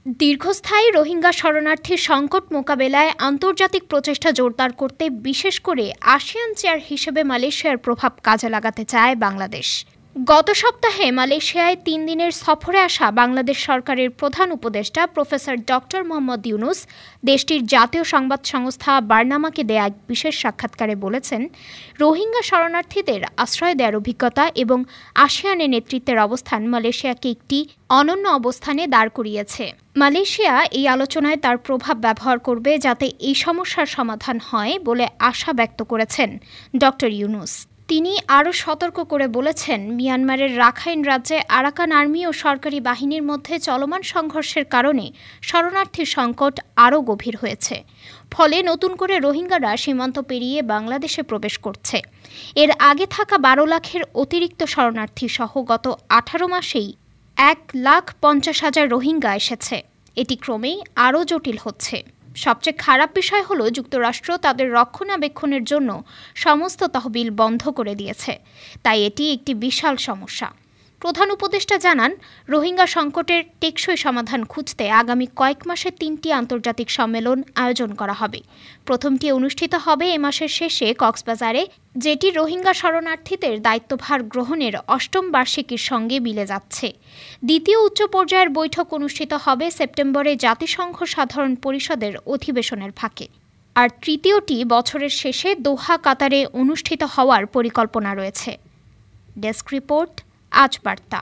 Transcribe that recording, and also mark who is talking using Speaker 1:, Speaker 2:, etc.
Speaker 1: দীর্ঘস্থায়ী রোহিঙ্গা শরণার্থীর সংকট মোকাবেলায় আন্তর্জাতিক প্রচেষ্টা জোরদার করতে বিশেষ করে আসিয়ান চেয়ার হিসেবে মালয়েশিয়ার প্রভাব কাজে লাগাতে চায় বাংলাদেশ। গত সপ্তাহে মালয়েশিয়ায় ৩ দিনের সফরে আসা বাংলাদেশ সরকারের প্রধান উপদেষ্টা প্রফেসর ডক্টর মোহাম্মদ ইউনুস দেশটির জাতীয় সংবাদ সংস্থা বার্নামাকে দেয়া এক বিশেষ সাক্ষাৎকারে বলেছেন, রোহিঙ্গা শরণার্থীদের আশ্রয় দেওয়ার অভিজ্ঞতা এবং আসিয়ানের নেতৃত্বের অবস্থান মালয়েশিয়াকে একটি অনন্য অবস্থানে দাঁড় করিয়েছে। মালয়েশিয়া এই আলোচনায় তার প্রভাব ব্যবহার করবে যাতে এই সমস্যার সমাধান হয় বলে আশা ব্যক্ত করেছেন ডক্টর ইউনুস। তিনি আরও সতর্ক করে বলেছেন, মিয়ানমারের রাখাইন রাজ্যে আরাকান আর্মি ও সরকারি বাহিনীর মধ্যে চলমান সংঘর্ষের কারণে শরণার্থীর সংকট আরও গভীর হয়েছে। ফলে নতুন করে রোহিঙ্গারা সীমান্ত পেরিয়ে বাংলাদেশে প্রবেশ করছে। এর আগে থাকা ১২ লাখের অতিরিক্ত শরণার্থী সহ গত ১৮ মাসেই ১,৫০,০০০ রোহিঙ্গা এসেছে। এটি ক্রমেই আরও জটিল হচ্ছে। সবচেয়ে খারাপ বিষয় হলো যুক্তরাষ্ট্র তাদের রক্ষণাবেক্ষণের জন্য সমস্ত তহবিল বন্ধ করে দিয়েছে। তাই এটি একটি বিশাল সমস্যা। প্রধান উপদেষ্টা জানান, রোহিঙ্গা সংকটের টেকসই সমাধান খুঁজতে আগামী কয়েক মাসে ৩টি আন্তর্জাতিক সম্মেলন আয়োজন করা হবে। প্রথমটি অনুষ্ঠিত হবে এ মাসের শেষে কক্সবাজারে, যেটি রোহিঙ্গা শরণার্থীদের দায়িত্বভার গ্রহণের ৮ম বার্ষিকীর সঙ্গে মিলে যাচ্ছে। দ্বিতীয় উচ্চ পর্যায়ের বৈঠক অনুষ্ঠিত হবে সেপ্টেম্বরে জাতিসংঘ সাধারণ পরিষদের অধিবেশনের ফাঁকে। আর তৃতীয়টি বছরের শেষে দোহা, কাতারে অনুষ্ঠিত হওয়ার পরিকল্পনা রয়েছে। ডেস্ক রিপোর্ট, আজ বার্তা।